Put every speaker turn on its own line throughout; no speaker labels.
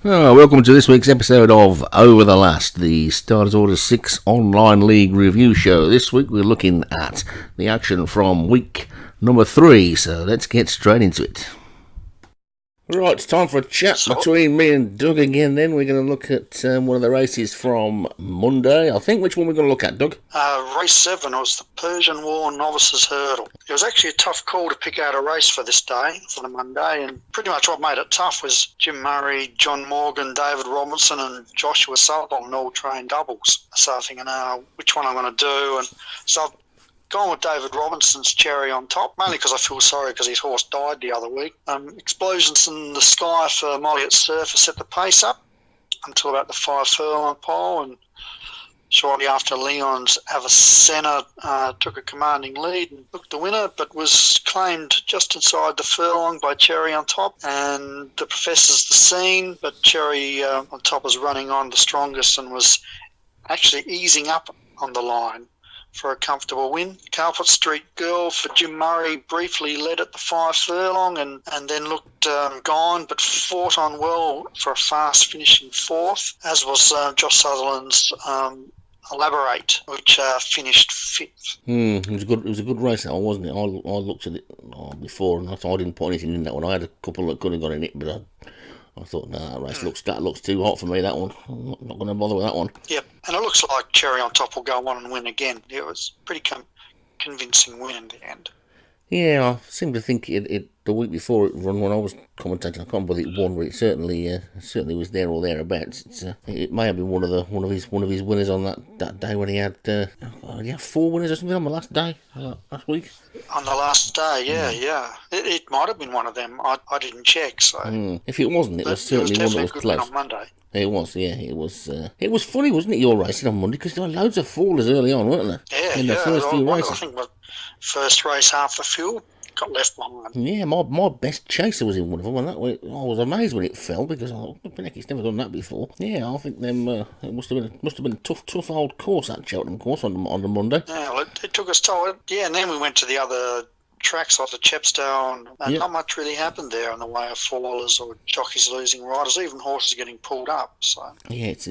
Welcome to this week's episode of Over the Last, the Starters Order 6 online league review show. This week we're looking at the action from week number 3, so let's get straight into it. Right, it's time for a chat between me and Doug again then. We're going to look at one of the races from Monday. I think, which one we're going to look at, Doug?
Race 7 was the Persian War Novices Hurdle. It was actually a tough call to pick out a race for this day, for the Monday, and pretty much what made it tough was Jim Murray, John Morgan, David Robinson and Joshua Sutherland all trained doubles. So I'm thinking, which one I'm going to do? And so I've gone with David Robinson's Cherry on Top, mainly because I feel sorry because his horse died the other week. Explosions in the Sky for Molly at Surfer set the pace up until about the 5 furlong pole, and shortly after Leon's Avicenna took a commanding lead and took the winner, but was claimed just inside the furlong by Cherry on Top, and the Professor's the Scene, but Cherry on Top was running on the strongest and was actually easing up on the line for a comfortable win. Carpet Street Girl for Jim Murray briefly led at the 5 furlong and then looked gone, but fought on well for a fast finishing 4th, as was Josh Sutherland's Elaborate, which finished 5th.
It was a good race, that one, wasn't it? I looked at it before and I didn't put anything in that one. I had a couple that could have gone in it, but I thought, that race looks too hot for me, that one. I'm not going to bother with that one.
Yep, and it looks like Cherry on Top will go on and win again. It was a pretty convincing win in the end.
Yeah, I seem to think it the week before it run when I was commentating. I can't believe it won, but it certainly was there or thereabouts. It may have been one of his winners on that day when he had 4 winners or something on the last day last week.
On the last day, yeah. It might have been one of them. I didn't check, so
if it wasn't, it was certainly one that was close.
On Monday.
It was, yeah. It was funny, wasn't it? Your racing on Monday, because there were loads of fallers early on, weren't there?
Yeah,
in the first few races.
I think my first race, half the field got left behind.
Yeah, my best chaser was in one of them, and I was amazed when it fell because I thought, it's never done that before. Yeah, I think it must have been a tough old course, that Cheltenham course on the Monday.
Yeah, well, it took us time. Yeah, and then we went to the other tracks like the Chepstow, and not much really happened there in the way of fallers or jockeys losing riders, even horses getting pulled up. So
yeah, it's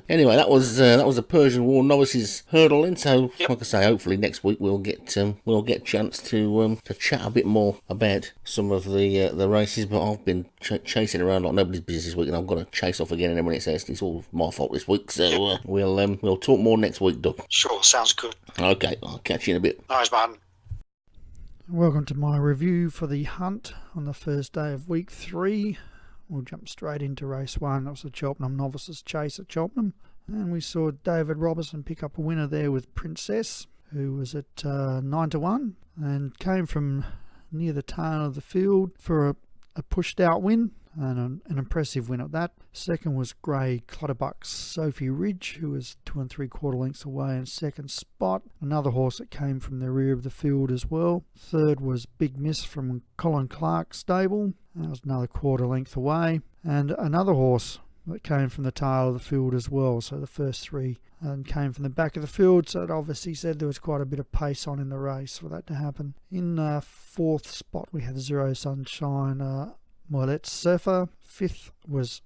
anyway. That was the Persian War Novices Hurdle, and so like I say, hopefully next week we'll get chance to chat a bit more about some of the races. But I've been chasing around like nobody's business this week, and I've got to chase off again in a minute. So it's all my fault this week. So we'll talk more next week, Doug.
Sure, sounds good.
Okay, I'll catch you in a bit.
Nice, Martin.
Welcome to my review for the Hunt on the first day of week 3. We'll jump straight into race 1. That was the Cheltenham Novices Chase at Cheltenham. And we saw David Robinson pick up a winner there with Princess, who was at 9 to 1 and came from near the tail of the field for a pushed out win. And an impressive win at that. Second was Grey Clutterbuck's Sophie Ridge, who was 2 3/4 lengths away in second spot. Another horse that came from the rear of the field as well. Third was Big Miss from Colin Clark's stable. That was another 1/4 length away. And another horse that came from the tail of the field as well. So the first 3 came from the back of the field. So it obviously said there was quite a bit of pace on in the race for that to happen. In 4th spot we had Zero Sunshine Moilette Surfer. 5th was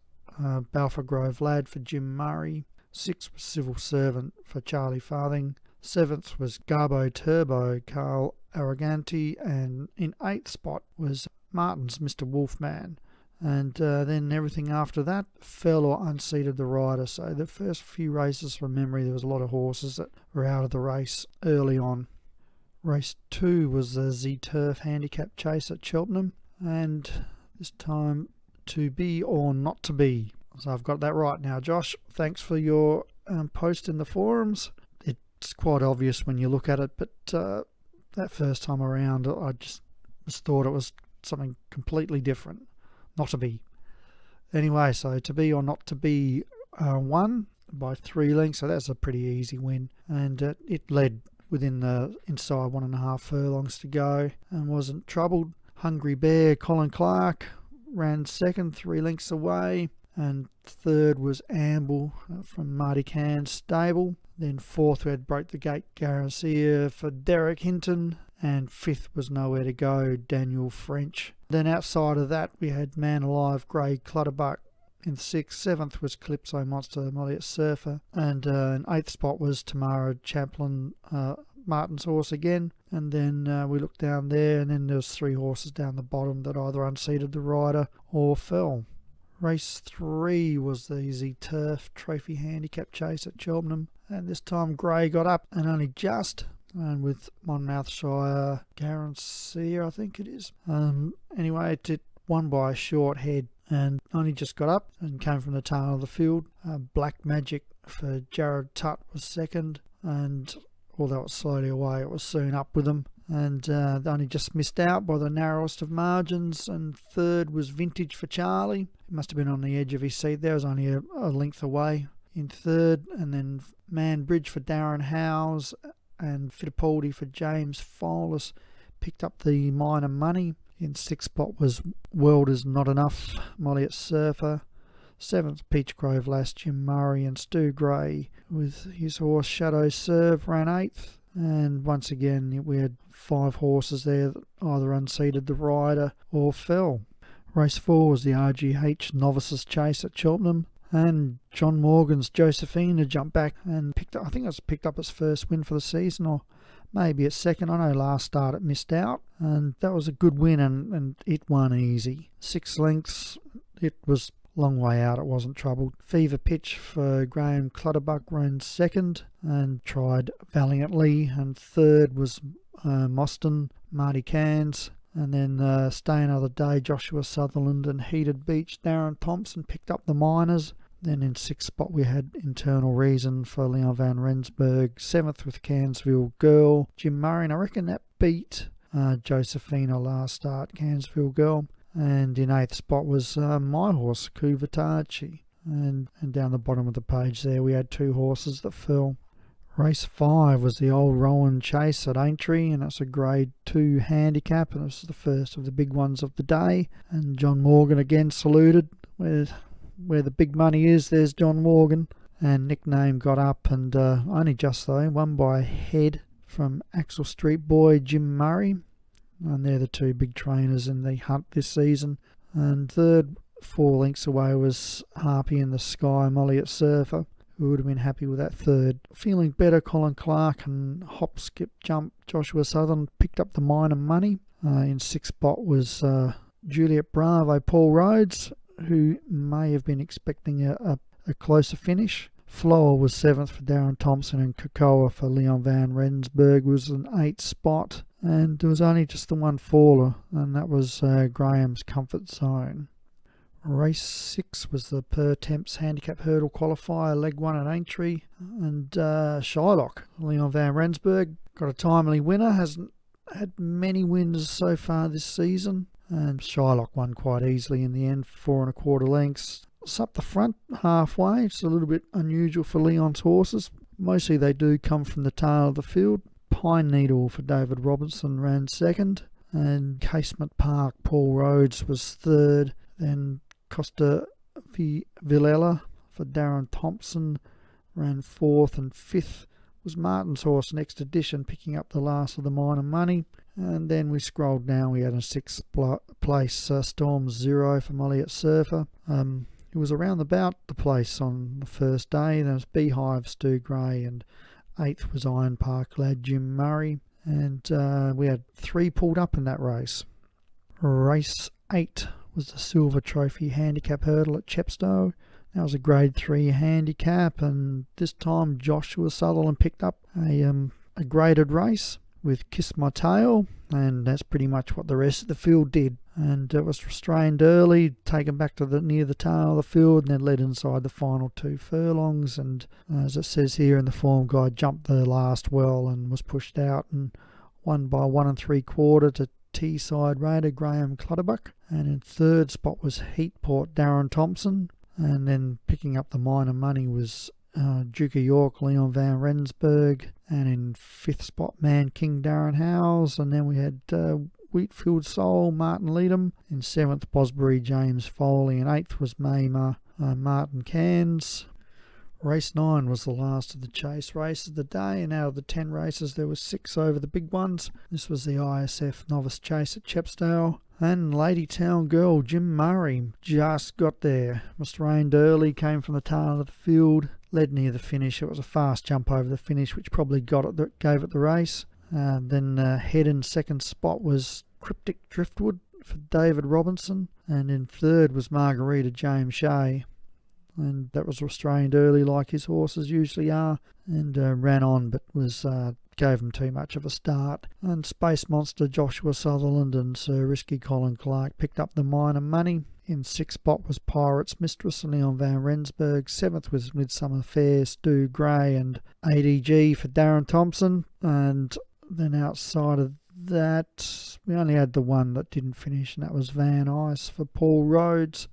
Balfour Grove Lad for Jim Murray. 6th was Civil Servant for Charlie Farthing. 7th was Garbo Turbo, Carl Arroganti. And in 8th spot was Martin's Mr. Wolfman. And then everything after that fell or unseated the rider. So the first few races from memory, there was a lot of horses that were out of the race early on. Race 2 was the Z-Turf Handicap Chase at Cheltenham. And this time, To Be or Not To Be. So I've got that right now, Josh. Thanks for your post in the forums. It's quite obvious when you look at it, but that first time around, I just thought it was something completely different. Not to be. Anyway, so To Be or Not To Be won by 3 lengths, so that's a pretty easy win. And it led within the inside 1.5 furlongs to go and wasn't troubled. Hungry Bear, Colin Clark, ran second, 3 lengths away. And third was Amble from Marty Cairns' stable. Then 4th we had Broke the Gate Garcia for Derek Hinton. And 5th was Nowhere to Go, Daniel French. Then outside of that we had Man Alive, Grey Clutterbuck in 6th. 7th was Calypso Monster, Molliet Surfer. And in 8th spot was Tamara Champlin, Martin's horse again. And then we looked down there, and then there was 3 horses down the bottom that either unseated the rider or fell. Race 3 was the Easy Turf Trophy Handicap Chase at Cheltenham, and this time Gray got up and only just, and with Monmouthshire Garancia, I think it is. Anyway, it won by a short head and only just got up and came from the tail of the field. Black Magic for Jared Tutt was second, and although it was slowly away, it was soon up with them. And they only just missed out by the narrowest of margins. And third was Vintage for Charlie. He must have been on the edge of his seat there. It was only a length away in third. And then Manbridge for Darren Howes and Fittipaldi for James Folas picked up the minor money. In 6th spot was World Is Not Enough, Molliet Surfer. 7th, Peach Grove Lass, Jim Murray, and Stu Gray with his horse Shadow Serve ran 8th. And once again, we had 5 horses there that either unseated the rider or fell. Race 4 was the RGH Novices Chase at Cheltenham, and John Morgan's Josephina jumped back and picked up its first win for the season, or maybe its second. I know last start it missed out, and that was a good win, and it won easy. 6 lengths, it was long way out, it wasn't troubled. Fever Pitch for Graham Clutterbuck ran second and tried valiantly, and third was Mostyn, Marty Cairns, and then Stay Another Day, Joshua Sutherland, and Heated Beach, Darren Thompson picked up the minors. Then in 6th spot we had Internal Reason for Leon Van Rensburg, 7th with Cairnsville Girl, Jim Murray, and I reckon that beat Josephina last start, Cairnsville Girl. And in 8th spot was my horse, Kuvatachi. And down the bottom of the page there we had 2 horses that fell. Race 5 was the Old Rowan Chase at Aintree, and that's a Grade 2 handicap, and it was the first of the big ones of the day. And John Morgan again saluted. Where the big money is, there's John Morgan. And Nickname got up, and only just though, won by a head from Axel Street Boy Jim Murray. And they're the 2 big trainers in the hunt this season. And third, 4 lengths away, was Harpy in the Sky, Molliet Surfer, who would have been happy with that third. Feeling better, Colin Clark and Hop, Skip, Jump, Joshua Southern picked up the minor money. In 6th spot was Juliet Bravo, Paul Rhodes, who may have been expecting a closer finish. Flower was 7th for Darren Thompson, and Cocoa for Leon Van Rensburg was an 8th spot. And there was only just the one faller, and that was Graham's Comfort Zone. Race 6 was the Per Temps Handicap Hurdle Qualifier, leg 1 at Aintree, and Shylock, Leon Van Rensburg, got a timely winner, hasn't had many wins so far this season, and Shylock won quite easily in the end, 4 1/4 lengths. It's up the front halfway. It's a little bit unusual for Leon's horses. Mostly they do come from the tail of the field. Pine Needle for David Robinson ran second, and Casement Park, Paul Rhodes was third. Then Costa Villela for Darren Thompson ran fourth, and fifth was Martin's horse Next Edition, picking up the last of the minor money. And then we scrolled down, we had a 6th place Storm Zero for Molliet Surfer. It was around about the place on the first day. There was Beehive, Stu Gray, and 8th was Iron Park lad Jim Murray. And we had 3 pulled up in that race. Race 8 was the Silver Trophy Handicap Hurdle at Chepstow. That was a Grade 3 handicap, and this time Joshua Sutherland picked up a graded race with Kiss My Tail, and that's pretty much what the rest of the field did. And it was restrained early, taken back to near the tail of the field, and then led inside the final 2 furlongs. And as it says here in the form guide, jumped the last well and was pushed out and won by 1 3/4 to Teesside Raider Graham Clutterbuck. And in 3rd spot was Heatport Darren Thompson. And then picking up the minor money was Duke of York Leon Van Rensburg. And in 5th spot, Man King Darren Howes. And then we had Wheatfield Soul Martin Leadham. In 7th, Bosbury James Foley. And 8th was Maymer Martin Cairns. Race 9 was the last of the chase races of the day, and out of the 10 races there were 6 over the big ones. This was the ISF Novice Chase at Chepstow, And Lady Town Girl, Jim Murray, just got there. Restrained early, came from the tail of the field, led near the finish. It was a fast jump over the finish, which probably gave it the race. Then head in second spot was Cryptic Driftwood for David Robinson, and in third was Margarita James Shea. And that was restrained early like his horses usually are, and ran on but gave him too much of a start. And Space Monster Joshua Sutherland and Sir Risky Colin Clark picked up the minor money. In sixth spot was Pirates Mistress and Leon Van Rensburg. Seventh was Midsummer Fair, Stu Gray and ADG for Darren Thompson. And then outside of that, we only had the one that didn't finish, and that was Van Ice for Paul Rhodes.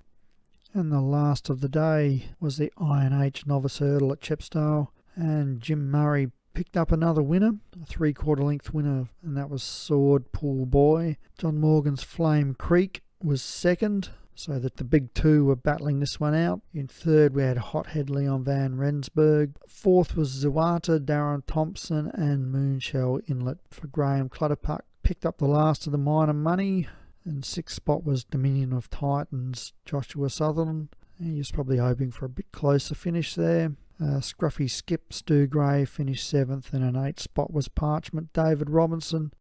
And the last of the day was the I&H Novice Hurdle at Chepstow, and Jim Murray picked up another winner, a 3/4 length winner, and that was Sword Pool Boy. John Morgan's Flame Creek was second, so that the big two were battling this one out. In third we had Hothead Leon Van Rensburg. Fourth was Zuata, Darren Thompson and Moonshell Inlet for Graham Clutterpuck. Picked up the last of the minor money. And sixth spot was Dominion of Titans, Joshua Sutherland. He was probably hoping for a bit closer finish there. Scruffy Skip, Stu Gray finished seventh, and an eighth spot was Parchment, David Robinson.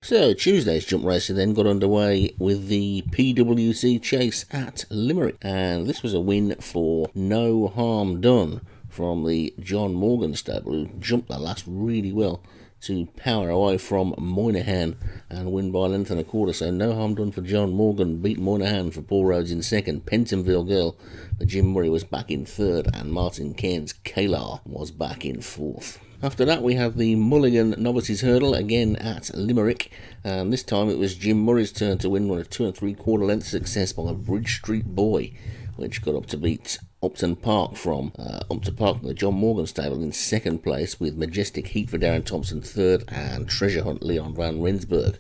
So Tuesday's jump racing then got underway with the PWC Chase at Limerick, and this was a win for No Harm Done from the John Morgan stable, who jumped the last really well to power away from Moynihan and win by a length and a quarter. So No Harm Done for John Morgan, beat Moynihan for Paul Rhodes in second. Pentonville Girl for Jim Murray was back in third, and Martin Cairns Kalar was back in fourth. After that we have the Mulligan Novices Hurdle again at Limerick, and this time it was Jim Murray's turn to win with a 2 3/4 length success by Bridge Street Boy, which got up to beat Upton Park from the John Morgan stable in second place, with Majestic Heat for Darren Thompson third, and Treasure Hunt Leon Van Rensburg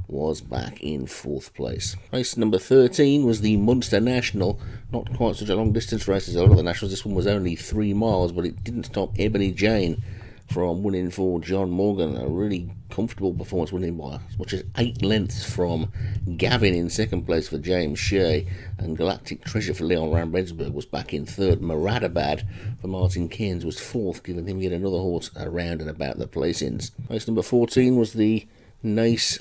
was back in fourth place. Race number 13 was the Munster National. Not quite such a long distance race as a lot of the Nationals. This one was only 3 miles, but it didn't stop Ebony Jane from winning for John Morgan. A really comfortable performance, winning by as much as 8 lengths from Gavin in second place for James Shea, and Galactic Treasure for Leon Van Rensburg was back in third. Muradabad for Martin Cairns was fourth, giving him yet another horse around and about the placings. Race number 14 was the Naas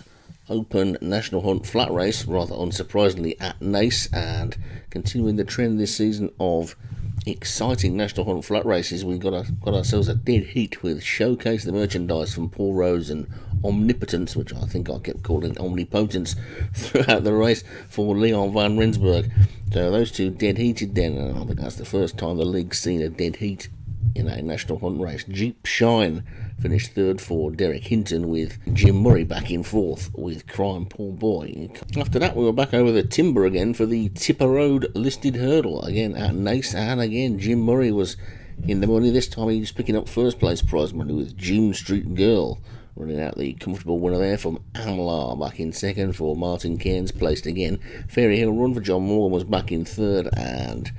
Open National Hunt Flat Race, rather unsurprisingly at Naas, and continuing the trend this season of exciting National Hunt Flat Races, we got ourselves a dead heat with Showcase the Merchandise from Paul Rose and Omnipotence, which I think I kept calling Omnipotence throughout the race, for Leon Van Rensburg. So those two dead heated then, and I think that's the first time the league's seen a dead heat in a National Hunt race. Jeep Shine finished third for Derek Hinton, with Jim Murray back in fourth with Crime Poor Boy. After that we were back over the timber again for the Tipper Road Listed Hurdle, again at Naas, and again Jim Murray was in the money. This time he was picking up first place prize money, with June Street Girl running out the comfortable winner there from Amlar. Back in second for Martin Cairns, placed again. Fairy Hill Run for John Morgan was back in third, and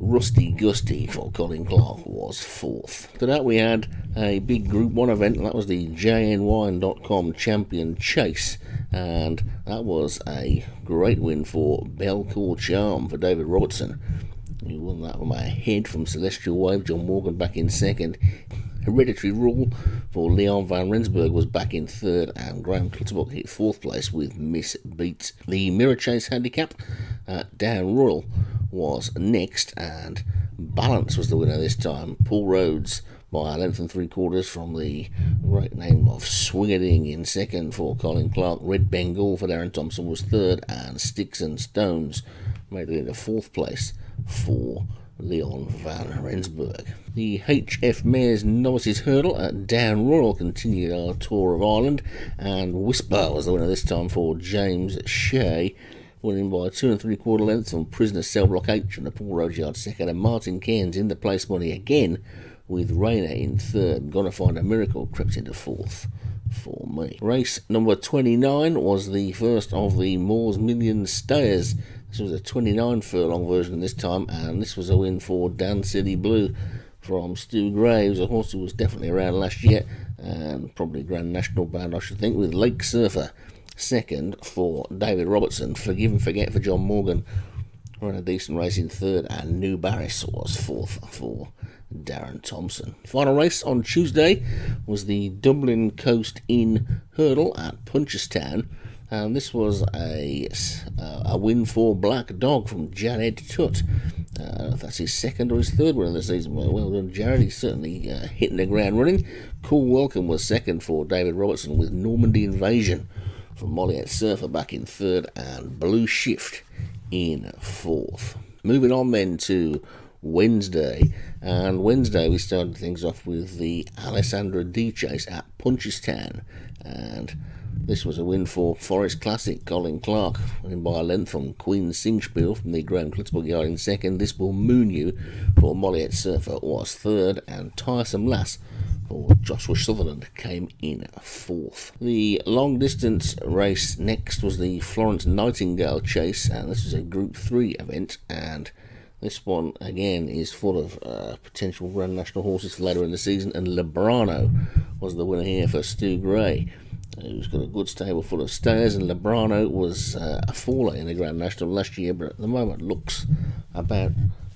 Rusty Gusty for Colin Clark was fourth. After that we had a big Group 1 event, and that was the JNWine.com Champion Chase, and that was a great win for Belcourt Charm for David Robertson, who won that from a head from Celestial Wave. John Morgan back in second. Hereditary Rule for Leon Van Rensburg was back in third, and Graham Clutterbuck hit fourth place with Miss Beat. The Mirror Chase Handicap at Down Royal was next, and Balance was the winner this time. Paul Rhodes by a length and 3/4 from the great name of Swingerding in second for Colin Clark. Red Bengal for Darren Thompson was third, and Sticks and Stones made it into fourth place for Leon Van Rensburg. The HF Mares Novices Hurdle at Down Royal continued our tour of Ireland, and Whisper was the winner this time for James Shea, winning by 2 3/4 lengths from Prisoner Cell Block H and the Paul Rhodes Yard second, and Martin Cairns in the place money again, with Rayner in third. Gonna Find a Miracle crept into fourth for me. Race number 29 was the first of the Moore's Million Stayers. This was a 29 furlong version this time, and this was a win for Dan City Blue from Stu Graves, a horse who was definitely around last year, and probably Grand National bound I should think, with Lake Surfer second for David Robertson. Forgive and Forget for John Morgan ran a decent race in third, and New Barris was fourth for Darren Thompson. Final race on Tuesday was the Dublin Coast Inn Hurdle at Punchestown, and this was a win for Black Dog from Jared Tutt. That's his second or his third win of the season. Well done, Jared. He's certainly hitting the ground running. Cool Welcome was second for David Robertson, with Normandy Invasion from Molliet Surfer back in third, and Blue Shift in fourth. Moving on then to Wednesday, and Wednesday we started things off with the Alessandra D Chase at Punchestown, and this was a win for Forest Classic. Colin Clark winning by a length from Queen's Singspiel from the Graham Clutterbuck yard in second. This Will Moon You for Molliet Surfer was third, and Tiresome Lass for Joshua Sutherland came in fourth. The long distance race next was the Florence Nightingale Chase, and this was a Group 3 event, and this one again is full of potential Grand National horses for later in the season, and Lebrano was the winner here for Stu Gray, who's got a good stable full of stayers, and Lebrano was a faller in the Grand National last year, but at the moment looks about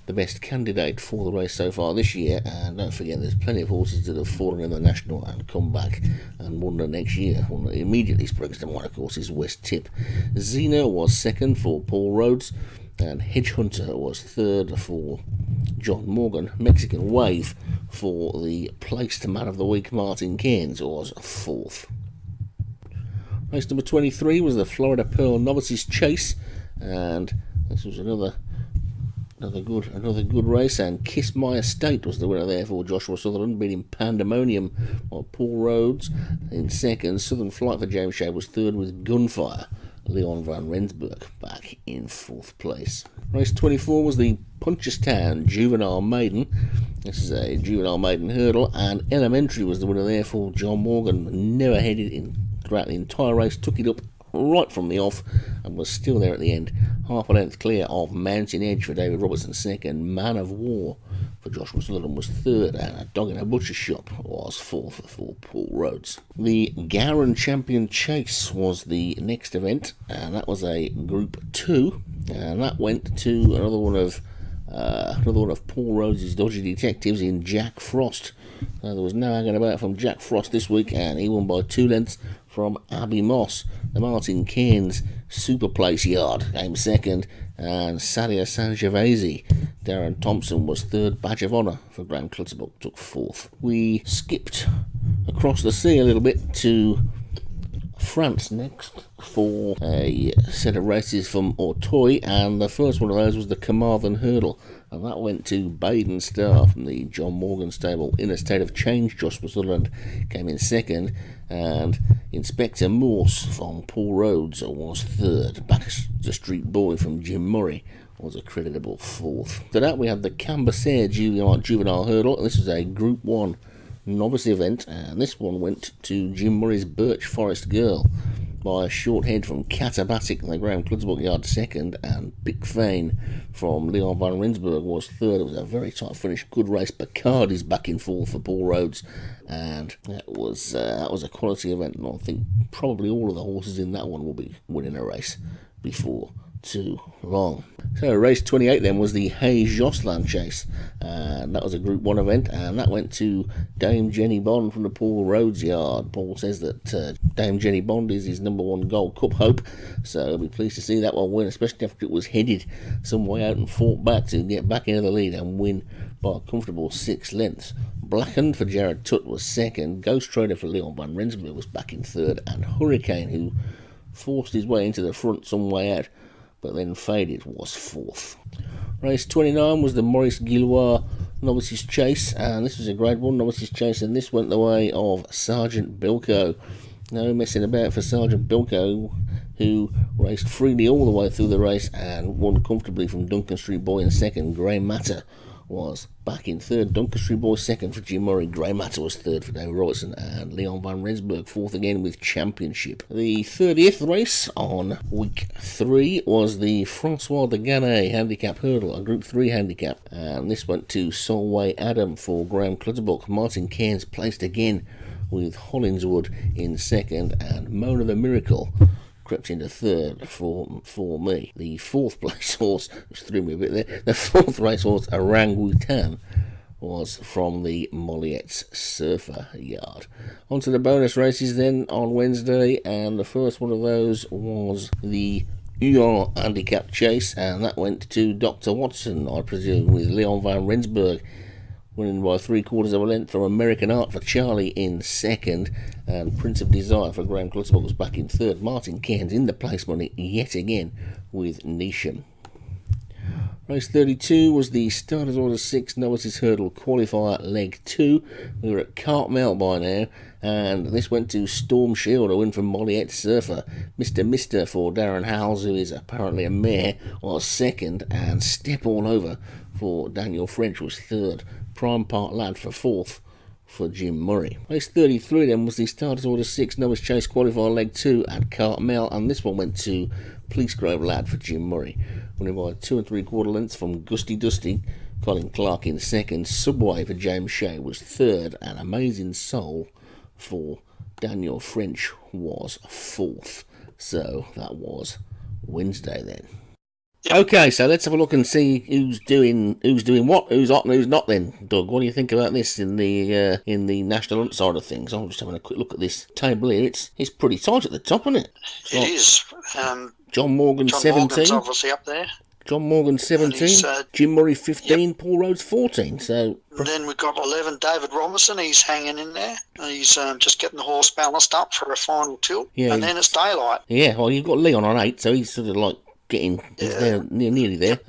the best candidate for the race so far this year. And don't forget, there's plenty of horses that have fallen in the National and come back and won the next year. One that immediately springs to mind, of course, is West Tip. Xena was second for Paul Rhodes, and Hedgehunter was third for John Morgan. Mexican Wave for the placed man of the week, Martin Cairns, was fourth. Race number 23 was the Florida Pearl Novices Chase, and this was another good race, and Kiss My Estate was the winner there for Joshua Sutherland, beating Pandemonium by Paul Rhodes in second. Southern Flight for James Shea was third, with Gunfire Leon van Rensburg back in fourth place. Race 24 was the Punchestown Juvenile Maiden. This is a Juvenile Maiden hurdle, and Elementary was the winner there for John Morgan. Never headed in throughout the entire race, took it up right from the off and was still there at the end, half a length clear of Mountain Edge for David Robertson second. Man of War for Joshua Sutherland was third, and A Dog in a Butcher Shop was fourth for Paul Rhodes. The Gowran Champion Chase was the next event, and that was a Group 2, and that went to another one of Paul Rhodes' dodgy detectives in Jack Frost. There was no hanging about from Jack Frost this week, and he won by 2 lengths from Abbey Moss. The Martin Cairns Super Place yard came second, and Sadia Sangiovese, Darren Thompson, was third. Badge of Honour for Graham Clutterbuck took fourth. We skipped across the sea a little bit to France next for a set of races from Auteuil, and the first one of those was the Carmarthen Hurdle, and that went to Baden Star from the John Morgan stable. In a State of Change, Joshua Sutherland came in second, and Inspector Morse from Paul Rhodes was third. Baxter Street Boy from Jim Murray was a creditable fourth. After that, we had the Cambersair Juvenile Hurdle, and this was a Group 1 novice event, and this one went to Jim Murray's Birch Forest Girl by a short head from Catabatic in the Graham Clutterbuck yard second, and Big Fane from Leon van Rensburg was third. It was a very tight finish, good race. Bacardi's back in fourth for Paul Rhodes, and that was a quality event, and I think probably all of the horses in that one will be winning a race before too long. So race 28 then was the Hayes Josselin Chase, and that was a Group 1 event, and that went to Dame Jenny Bond from the Paul Rhodes yard. Paul says that Dame Jenny Bond is his number 1 Gold Cup hope, so I'll be pleased to see that one win, especially after it was headed some way out and fought back to get back into the lead and win by a comfortable 6 lengths. Blackened for Jared Tutt was second. Ghost Trader for Leon van Rensburg was back in third, and Hurricane, who forced his way into the front some way out but then faded, was fourth. Race 29 was the Maurice Guillois Novices Chase, and this was a Grade 1 Novices Chase, and this went the way of Sergeant Bilko. No messing about for Sergeant Bilko, who raced freely all the way through the race and won comfortably from Duncan Street Boy in second. Grey Matter was back in third. Duncan Street Boy second for Jim Murray. Grey Matter was third for David Robertson, and Leon van Rensburg fourth again with Championship. The 30th race on week 3 was the Francois de Ganay Handicap Hurdle, a Group 3 handicap, and this went to Solway Adam for Graham Clutterbuck. Martin Cairns placed again with Hollingswood in second, and Mona the Miracle crept into third for me. The fourth place horse, which threw me a bit there, the fourth race horse, Orangutan, was from the Molliette's Surfer Yard. On to the bonus races then on Wednesday, and the first one of those was the Huon Handicap Chase, and that went to Dr. Watson, I presume, with Leon van Rensburg winning by 3/4 of a length from American Art for Charlie in second, and Prince of Desire for Graham Clutterbuck was back in third. Martin Cairns in the place money yet again with Nisham. Race 32 was the Starters Order 6 Novices Hurdle Qualifier Leg 2. We were at Cartmel by now, and this went to Storm Shield, a win from Molliette Surfer. Mr. for Darren Howells, who is apparently a mare, was second, and Step All Over for Daniel French was third. Prime Part Lad for fourth for Jim Murray. Race 33 then was the Starters Order 6 Novice Chase Qualifier Leg 2 at Cartmel, and this one went to Police Grove Lad for Jim Murray, winning by 2 3/4 lengths from Gusty Dusty. Colin Clark in second. Subway for James Shea was third, and Amazing Soul for Daniel French was fourth. So that was Wednesday then. Okay, so let's have a look and see who's doing what, who's hot and who's not then. Doug, what do you think about this in the National Hunt side of things? I'm just having a quick look at this table here. It's pretty tight at the top, isn't it?
It is.
John Morgan,
John
17.
Morgan's obviously up there.
John Morgan, 17. Jim Murray, 15. Yep. Paul Rhodes, 14. So.
And then we've got 11, David Robinson. He's hanging in there. He's just getting the horse balanced up for a final tilt. Yeah, and then it's daylight.
Yeah, well, you've got Leon on 8, so he's sort of like getting there, nearly there.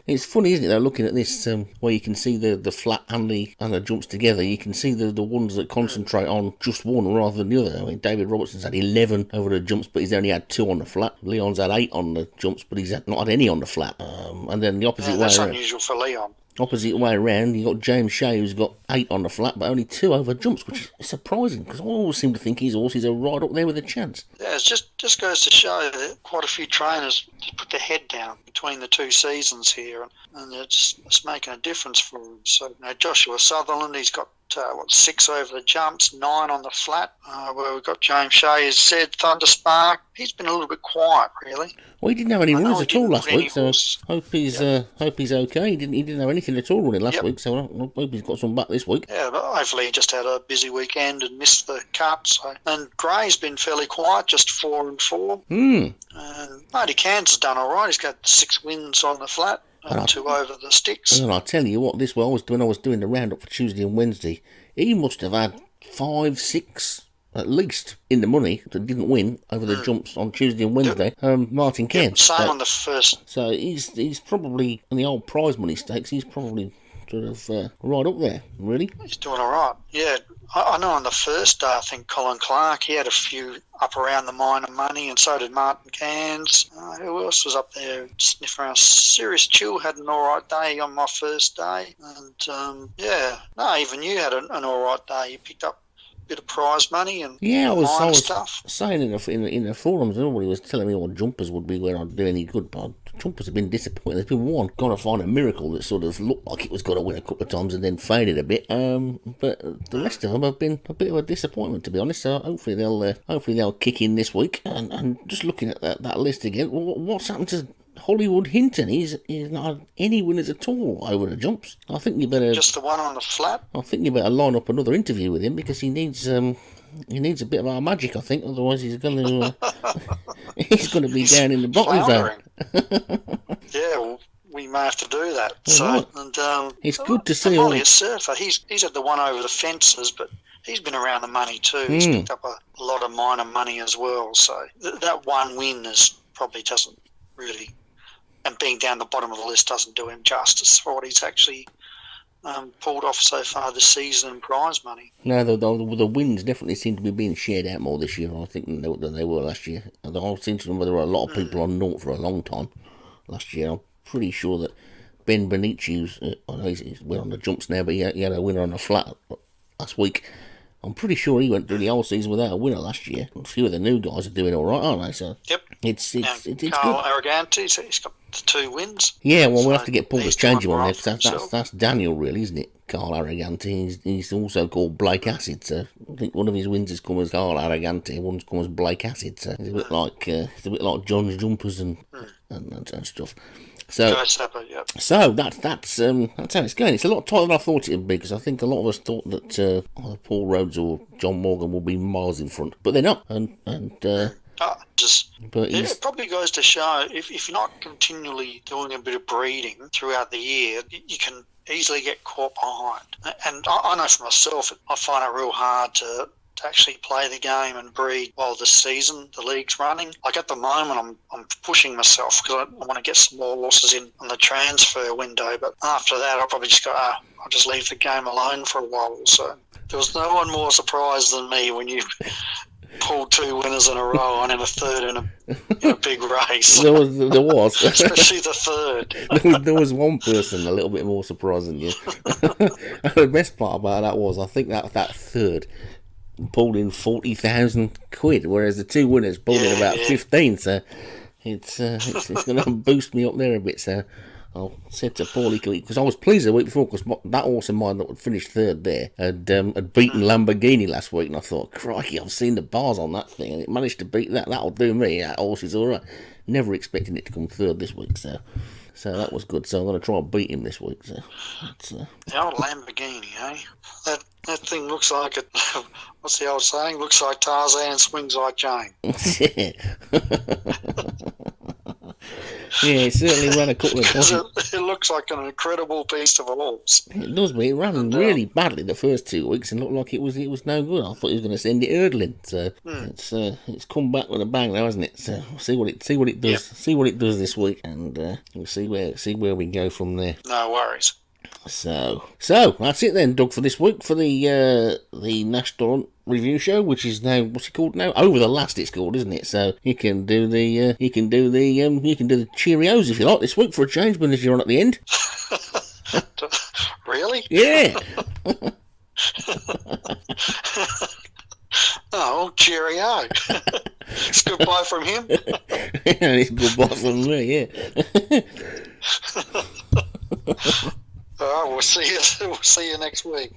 It's funny, isn't it, though, looking at this, where you can see the flat and the jumps together. You can see the ones that concentrate on just one rather than the other. I mean, David Robertson's had 11 over the jumps, but he's only had 2 on the flat. Leon's had 8 on the jumps, but he's not had any on the flat. And then the opposite way
that's
around.
Unusual for Leon.
Opposite way around, you've got James Shea, who's got 8 on the flat, but only 2 over jumps, which is surprising, because I always seem to think his horses are right up there with a chance.
Yeah, it just goes to show that quite a few trainers put their head down between the 2 seasons here, and it's making a difference for them. So, Joshua Sutherland, he's got 6 over the jumps, 9 on the flat. Where we've got James Shea, as said, Thunderspark. He's been a little bit quiet, really.
Well, he didn't have any runs at all last week, so hope he's okay. He didn't have anything at all running last week, so I hope he's got some back this week.
Yeah, but hopefully he just had a busy weekend and missed the cut. So. And Gray's been fairly quiet, just 4 and 4. And Marty Cairns has done all right. He's got 6 wins on the flat. 2 over the sticks.
And I'll tell you what, this was when I was doing the roundup for Tuesday and Wednesday, he must have had 5, 6 at least in the money that didn't win over the jumps on Tuesday and Wednesday. Martin Cairns.
Same on the first.
So he's probably, in the old prize money stakes, he's probably sort of right up there, really.
He's doing all right. Yeah, I know on the first day, I think Colin Clark, he had a few up around the minor money, and so did Martin Cairns. Who else was up there sniffing around? Sirius Chill had an all right day on my first day. And, even you had an all right day. You picked up a bit of prize money and
I was
stuff.
Saying in the forums, nobody was telling me what jumpers would be where I'd do any good, but jumpers have been disappointing. There's been one got to find a miracle that sort of looked like it was going to win a couple of times and then faded a bit. But the rest of them have been a bit of a disappointment, to be honest. So hopefully they'll kick in this week. And just looking at that list again, what's happened to Hollywood Hinton? He's not had any winners at all over the jumps. I think you better
just the one on the flat.
I think you better line up another interview with him, because he needs a bit of our magic, I think. Otherwise, he's going to be down in the bottom zone.
Yeah, well, we may have to do that.
It's good to see.
Molly Surfer, he's had the one over the fences, but he's been around the money too. He's picked up a lot of minor money as well. So that one win probably doesn't really, and being down the bottom of the list doesn't do him justice for what he's actually pulled off so far this season in prize money.
No, the wins definitely seem to be being shared out more this year, I think, than they were last year. And I seem to remember there were a lot of people on naught for a long time last year. I'm pretty sure that Ben Benici, I know he's on the jumps now, but he had a winner on the flat last week. I'm pretty sure he went through the whole season without a winner last year. A few of the new guys are doing all right, aren't they? So
Yep.
it's
Carl
good.
Arroganti, he's got the 2 wins.
Yeah, well, we'll have
So
to get Paul to
he's
change him
doing
on
well
there,
for
because that's Daniel, really, isn't it? Carl Arroganti. He's also called Blake Acid, so I think one of his wins has come as Carl Arroganti, one's come as Blake Acid, so it's a bit like John's Jumpers and stuff. So, so that's how it's going. It's a lot tighter than I thought it would be, because I think a lot of us thought that either Paul Rhodes or John Morgan will be miles in front, but they're not.
It probably goes to show if you're not continually doing a bit of breeding throughout the year, you can easily get caught behind. And I know for myself, I find it real hard to actually play the game and breed while the league's running. Like at the moment, I'm pushing myself because I want to get some more horses in on the transfer window. But after that, I'll probably just go, I'll just leave the game alone for a while. So there was no one more surprised than me when you pulled 2 winners in a row and then a third in a big race.
There was.
Especially the third.
There was one person a little bit more surprised than you. The best part about that was, I think that third pulled in 40,000 quid, whereas the 2 winners pulled in about 15. So it's going to boost me up there a bit. So I said to Paulie, because I was pleased the week before, because that horse of mine that would finish third there had beaten Lamborghini last week, and I thought, crikey, I've seen the bars on that thing, and it managed to beat that. That'll do me. That horse is all right. Never expecting it to come third this week, so that was good. So I'm going to try and beat him this week. So
the old Lamborghini, eh? That thing looks like it. What's the old saying? Looks like Tarzan, swings like Jane.
Yeah, it certainly ran a couple of times.
It looks like an incredible beast of a horse.
It does, but it ran really badly the first 2 weeks and looked like it was no good. I thought he was going to send it hurdling. So it's come back with a bang now, hasn't it? So we'll see what it does.
Yep.
See what it does this week, and we'll see where we go from there.
No worries.
So that's it then, Doug, for this week for the National Review Show, which is now, what's it called now? Over the Last, it's called, isn't it? So you can do the Cheerios if you like this week for a change, but as you're on at the end.
Really?
Yeah.
Oh, cheerio. It's goodbye from him.
It's goodbye from me, yeah.
All right, we'll see you next week.